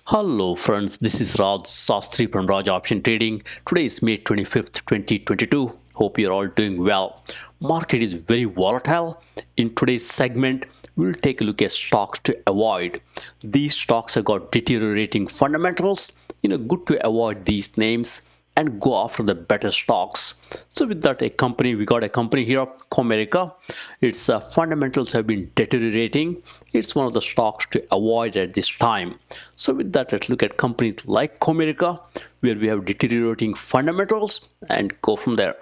Hello friends, this is Raj Sastri from Raj Option Trading. Today is May 25th, 2022. Hope you're all doing well. Market is very volatile. In today's segment, we'll take a look at stocks to avoid. These stocks have got deteriorating fundamentals. Good to avoid these names and go after the better stocks. So with that, we got a company here, Comerica. Its fundamentals have been deteriorating. It's one of the stocks to avoid at this time. So with that, let's look at companies like Comerica, where we have deteriorating fundamentals and go from there.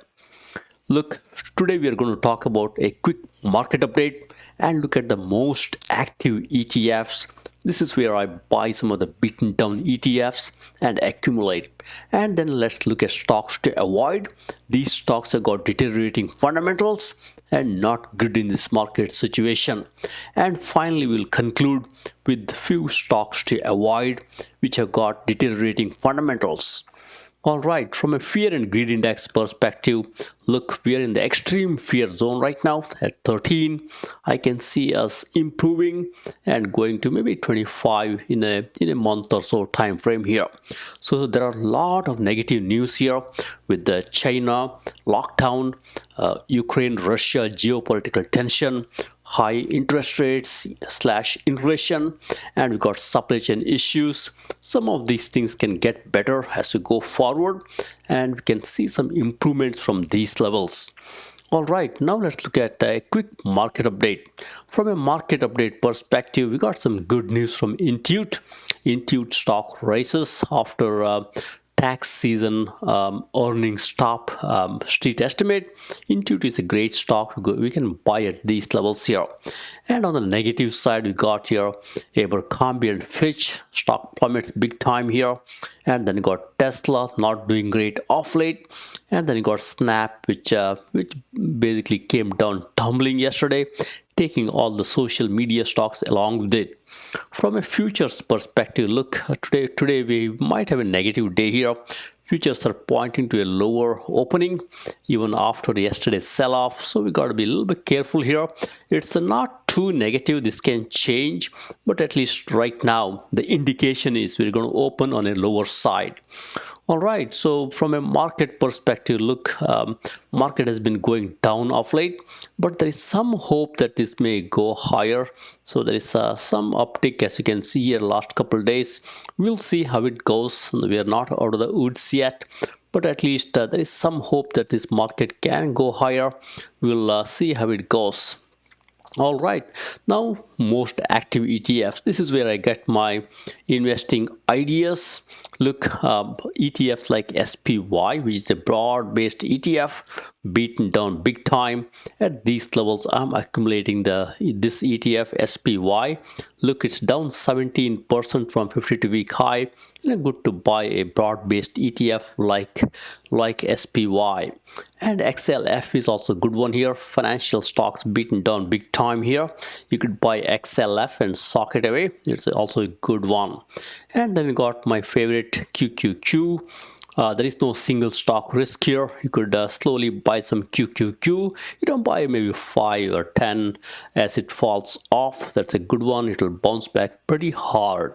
Look, today we are going to talk about a quick market update and look at the most active ETFs. This is where I buy some of the beaten down ETFs and accumulate. And then let's look at stocks to avoid. These stocks have got deteriorating fundamentals and not good in this market situation. And finally, we'll conclude with few stocks to avoid which have got deteriorating fundamentals. Alright, from a fear and greed index perspective, look, we are in the extreme fear zone right now at 13. I can see us improving and going to maybe 25 in a month or so time frame here. So there are a lot of negative news here with the China lockdown, Ukraine-Russia geopolitical tension, high interest rates / inflation, and we got supply chain issues. Some of these things can get better as we go forward, and we can see some improvements from these levels. All right, now let's look at a quick market update. From a market update perspective, we got some good news from Intuit. Intuit stock rises after tax season earnings top street estimate. Intuit is a great stock. We can buy at these levels here. And on the negative side, we got here Abercrombie and Fitch stock plummets big time here. And then you got Tesla not doing great off late. And then you got Snap, which basically came down tumbling yesterday, taking all the social media stocks along with it. From a futures perspective, look, today we might have a negative day here. Futures are pointing to a lower opening even after yesterday's sell-off, so we got to be a little bit careful here. It's not too negative. This can change, but at least right now the indication is we're going to open on a lower side. All right, so from a market perspective, look, market has been going down of late, but there is some hope that this may go higher. So there is some uptick, as you can see here last couple of days. We'll see how it goes. We are not out of the woods yet, but at least there is some hope that this market can go higher. We'll see how it goes. All right, now most active ETFs. This is where I get my investing ideas. Look, ETFs like SPY, which is a broad-based ETF, beaten down big time. At these levels, I'm accumulating this ETF SPY. Look, it's down 17% from 52-week high. Good to buy a broad-based ETF like SPY. And XLF is also a good one here. Financial stocks beaten down big time here. You could buy XLF and sock it away. It's also a good one. And then we got my favorite QQQ. There is no single stock risk here. You could slowly buy some QQQ. You don't buy maybe 5 or 10 as it falls off. That's a good one. It will bounce back pretty hard.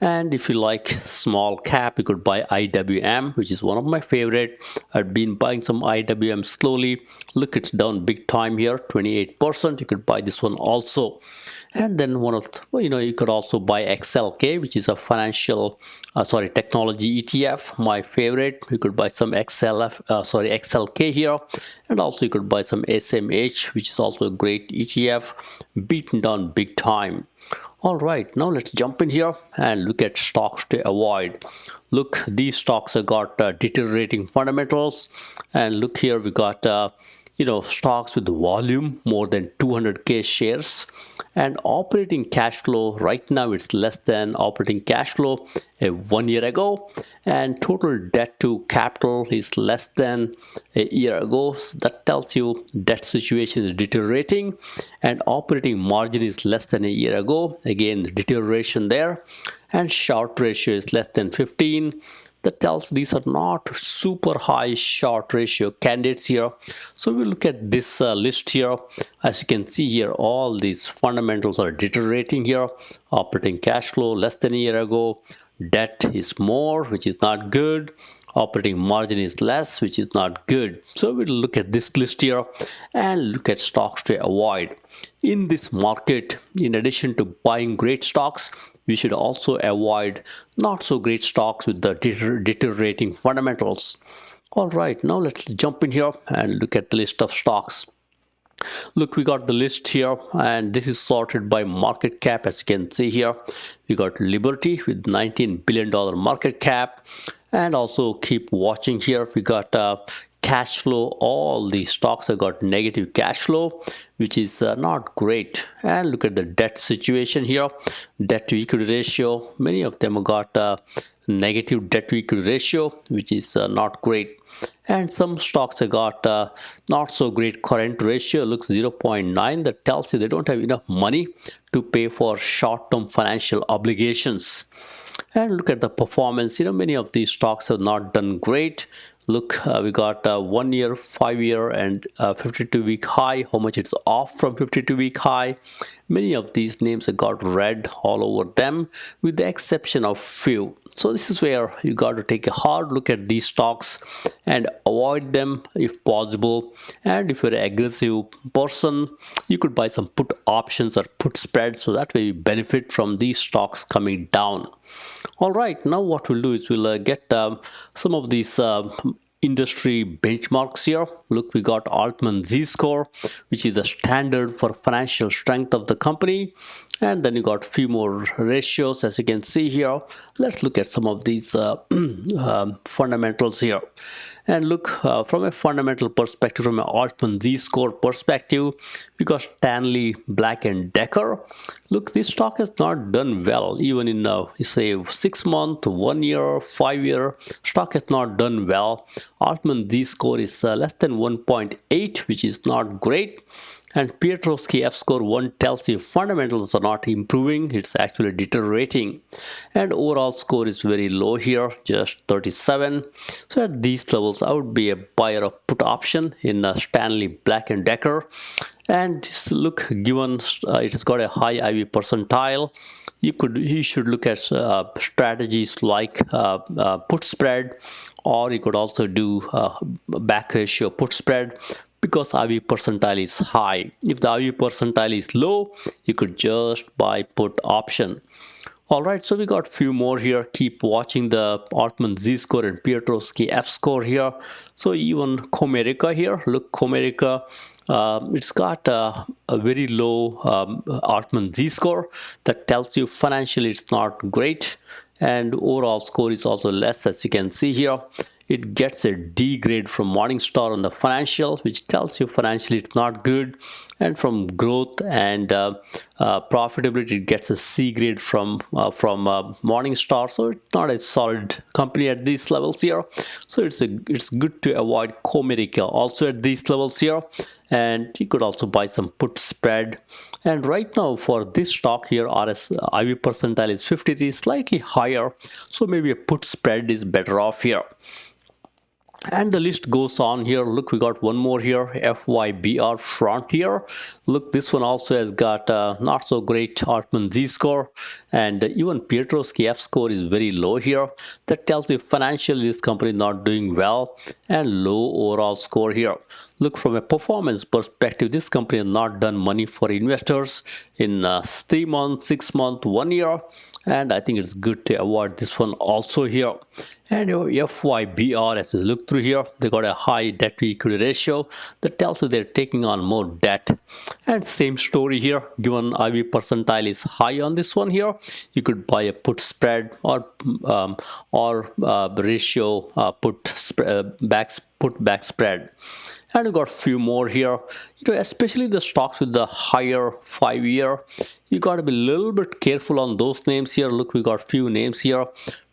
And if you like small cap, you could buy IWM, which is one of my favorite. I've been buying some IWM slowly. Look, it's down big time here, 28%. You could buy this one also. And then you could also buy XLK, which is a technology ETF, my favorite. You could buy some XLK here. And also you could buy some SMH, which is also a great ETF, beaten down big time. All right, now let's jump in here and look at stocks to avoid. Look, these stocks have got deteriorating fundamentals. And look here, we got stocks with volume more than 200k shares, and operating cash flow right now it's less than operating cash flow 1 year ago, and total debt to capital is less than a year ago. So that tells you debt situation is deteriorating, and operating margin is less than a year ago. Again, the deterioration there, and short ratio is less than 15. that tells these are not super high short ratio candidates here. So we look at this list here. As you can see here, all these fundamentals are deteriorating here. Operating cash flow less than a year ago, debt is more, which is not good. Operating margin is less, which is not good. So we'll look at this list here and look at stocks to avoid. In this market, in addition to buying great stocks, we should also avoid not so great stocks with the deteriorating fundamentals. All right, now let's jump in here and look at the list of stocks. Look, we got the list here, and this is sorted by market cap. As you can see here, we got Liberty with $19 billion market cap, and also keep watching here. We got cash flow. All the stocks have got negative cash flow, which is not great. And look at the debt situation here, debt to equity ratio. Many of them have got negative debt to equity ratio, which is not great. And some stocks have got not so great current ratio, looks 0.9. That tells you they don't have enough money to pay for short-term financial obligations. And look at the performance. Many of these stocks have not done great. Look, we got 1 year, 5 year, and 52-week high. How much it's off from 52-week high? Many of these names have got red all over them, with the exception of few. So this is where you got to take a hard look at these stocks and avoid them if possible. And if you're an aggressive person, you could buy some put options or put spreads, so that way you benefit from these stocks coming down. All right, now what we'll do is we'll get some of these industry benchmarks here. Look, we got Altman Z-score, which is the standard for financial strength of the company. And then you got a few more ratios, as you can see here. Let's look at some of these fundamentals here. And look, from a fundamental perspective, from an Altman Z-score perspective, we got Stanley, Black & Decker. Look, this stock has not done well, even in, say, 6 month, 1 year, 5 year, stock has not done well. Altman Z-score is less than 1.8, which is not great. And Piotrowski F-score 1 tells you fundamentals are not improving, it's actually deteriorating. And overall score is very low here, just 37. So at these levels, I would be a buyer of put option in Stanley, Black & Decker. And just look, given it has got a high IV percentile, you should look at strategies like put spread, or you could also do back ratio put spread, because IV percentile is high. If the IV percentile is low, you could just buy put option. Alright, so we got few more here. Keep watching the Altman Z-score and Piotrowski F-score here. So even Comerica here, look, Comerica, it's got a very low Altman Z-score. That tells you financially it's not great, and overall score is also less, as you can see here. It gets a D grade from Morningstar on the financial, which tells you financially it's not good. And from growth and profitability, it gets a C grade from Morningstar. So it's not a solid company at these levels here. So it's good to avoid Comerica also at these levels here. And you could also buy some put spread. And right now for this stock here, RS IV percentile is 53, slightly higher. So maybe a put spread is better off here. And the list goes on here. Look, we got one more here, FYBR Frontier. Look, this one also has got not so great Altman Z-score, and even Piotrowski F-score is very low here. That tells you financially this company is not doing well, and low overall score here. Look, from a performance perspective, this company has not done money for investors in 3 months, 6 months, 1 year. And I think it's good to avoid this one also here. And your FYBR, as you look through here, they got a high debt to equity ratio. That tells you they're taking on more debt. And same story here, given IV percentile is high on this one here, you could buy a put spread or ratio put back spread. And we got few more here, especially the stocks with the higher 5 year. You got to be a little bit careful on those names here. Look, we got few names here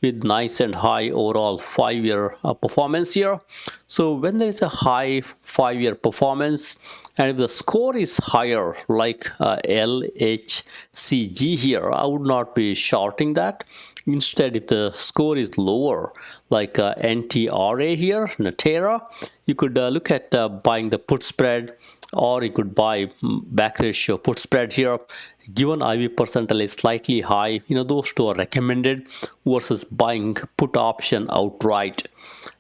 with nice and high overall 5 year performance here. So when there is a high 5 year performance, and if the score is higher like LHCG here, I would not be shorting that. Instead, if the score is lower, like NTRA here, Natera, you could look at buying the put spread, or you could buy back ratio put spread here. Given IV percentile is slightly high, those two are recommended versus buying put option outright.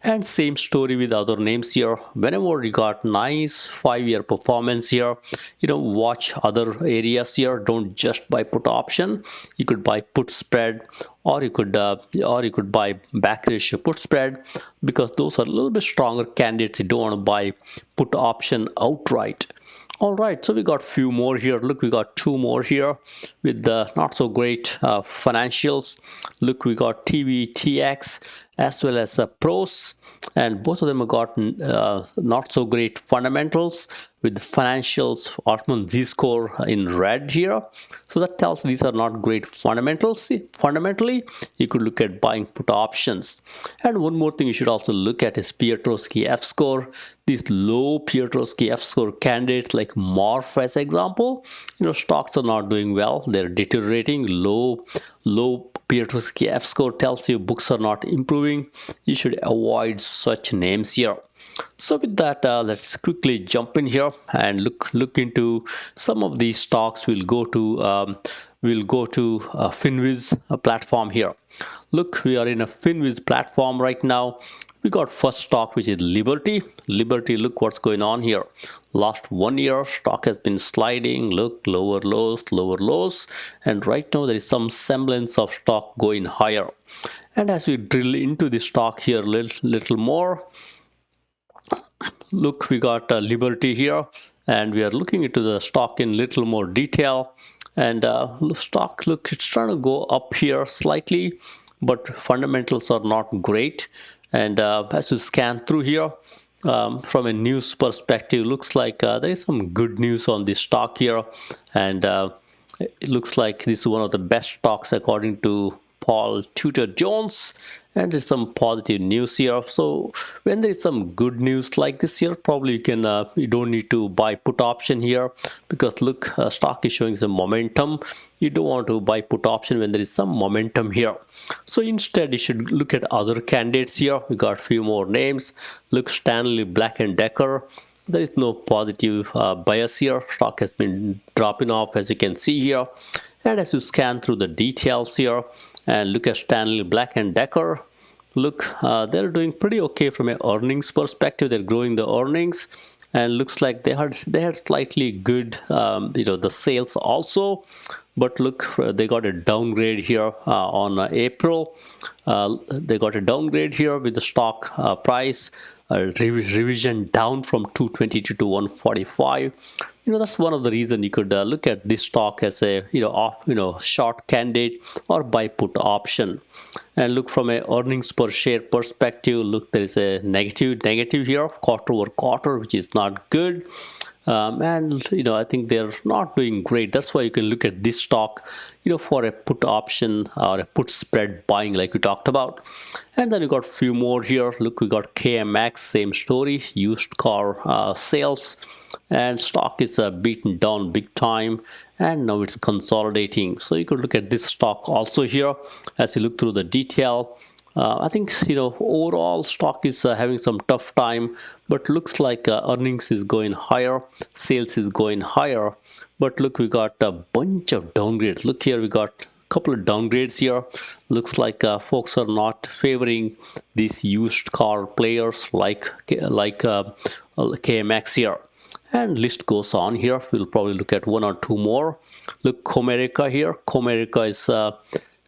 And same story with other names here. Whenever you got nice 5-year performance here, watch other areas here. Don't just buy put option. You could buy put spread, or you could buy back ratio put spread, because those are a little bit stronger candidates. You don't want to buy put option outright. All right, so we got few more here. Look, we got two more here with the not so great financials. Look, we got TVTX as well as pros, and both of them have got not so great fundamentals, with financials Altman Z-score in red here. So that tells these are not great fundamentals. See, fundamentally, you could look at buying put options. And one more thing you should also look at is Piotrowski F-score. These low Piotrowski F-score candidates like MORF as example, stocks are not doing well. They're deteriorating. Low Piotrowski F-score tells you books are not improving. You should avoid such names here. So with that, let's quickly jump in here and look into some of these stocks. We'll go to Finviz platform here. Look, we are in a Finviz platform right now. We got first stock, which is Liberty. Liberty, look what's going on here. Last 1 year, stock has been sliding. Look, lower lows, and right now there is some semblance of stock going higher. And as we drill into the stock here little more, look, we got Liberty here, and we are looking into the stock in little more detail. And stock, look, it's trying to go up here slightly, but fundamentals are not great. And as you scan through here, from a news perspective, looks like there is some good news on this stock here, and it looks like this is one of the best stocks according to Paul Tudor Jones, and there's some positive news here. So when there is some good news like this here, probably you don't need to buy put option here, because look, stock is showing some momentum. You don't want to buy put option when there is some momentum here. So instead, you should look at other candidates here. We got a few more names. Look, Stanley, Black & Decker. There is no positive bias here. Stock has been dropping off, as you can see here. And as you scan through the details here and look at Stanley, Black & Decker, look, they're doing pretty okay from an earnings perspective. They're growing the earnings, and looks like they had slightly good the sales also. But look, they got a downgrade here on April. They got a downgrade here with the stock price revision down from 222 to 145. That's one of the reasons you could look at this stock as a short candidate or buy put option. And look, from a earnings per share perspective, look, there is a negative here quarter over quarter, which is not good. And I think they're not doing great. That's why you can look at this stock for a put option or a put spread buying, like we talked about. And then we got a few more here. Look, we got KMX, same story, used car sales, and stock is beaten down big time, and now it's consolidating. So you could look at this stock also here as you look through the detail. I think overall stock is having some tough time, but looks like earnings is going higher, sales is going higher. But look, we got a bunch of downgrades. Look here, we got a couple of downgrades here. Looks like folks are not favoring these used car players like KMX here. And list goes on here. We'll probably look at one or two more. Look, Comerica here. Comerica is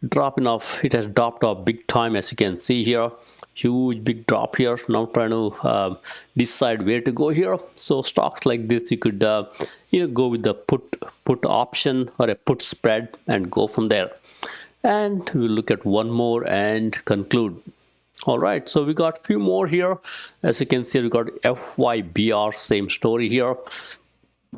dropping off. It has dropped off big time, as you can see here. Huge big drop here. Now trying to decide where to go here. So stocks like this, you could go with the put option or a put spread and go from there. And we'll look at one more and conclude. All right, so we got a few more here. As you can see, we got FYBR, same story here.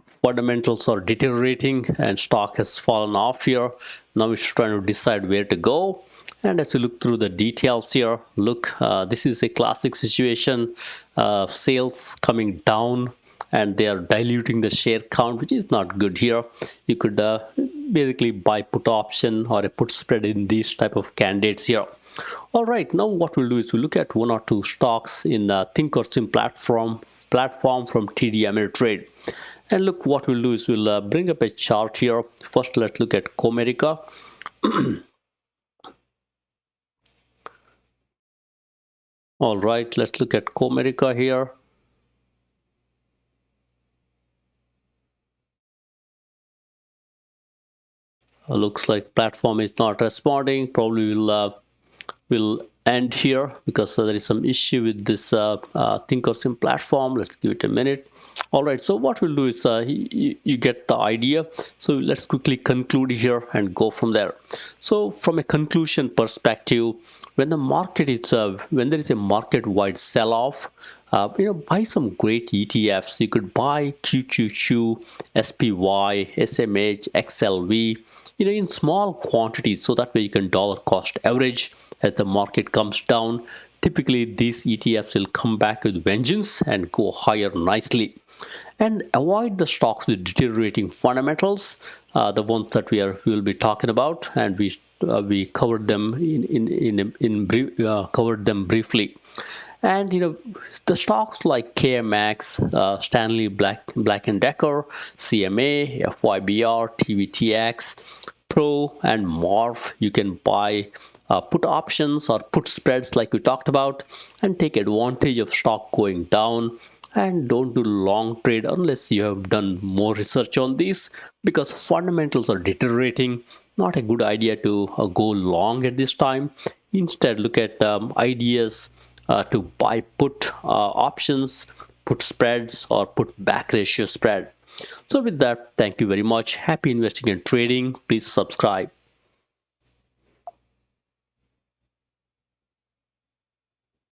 Fundamentals are deteriorating and stock has fallen off here. Now it's trying to decide where to go. And as you look through the details here, look, this is a classic situation. Sales coming down and they are diluting the share count, which is not good here. You could basically buy put option or a put spread in these type of candidates here. All right, now what we'll do is we'll look at one or two stocks in the Thinkorswim platform from TD Ameritrade. And look, what we'll do is we'll bring up a chart here. First, let's look at Comerica. All right, let's look at Comerica here. Looks like platform is not responding. Probably will end here because there is some issue with this Thinkorswim platform. Let's give it a minute. All right, so what we'll do is you get the idea. So let's quickly conclude here and go from there. So from a conclusion perspective, when the market is when there is a market-wide sell-off, buy some great ETFs. You could buy QQQ, SPY, SMH, XLV, in small quantities, so that way you can dollar cost average as the market comes down. Typically these ETFs will come back with vengeance and go higher nicely. And avoid the stocks with deteriorating fundamentals, the ones that we will be talking about, and we covered them covered them briefly. And the stocks like KMX, Stanley, Black and Decker, CMA, FYBR, TVTX, Pro, and MORF, you can buy put options or put spreads like we talked about, and take advantage of stock going down. And don't do long trade unless you have done more research on these, because fundamentals are deteriorating. Not a good idea to go long at this time. Instead, look at ideas to buy put options, put spreads, or put back ratio spread. So with that, thank you very much. Happy investing and trading. Please subscribe.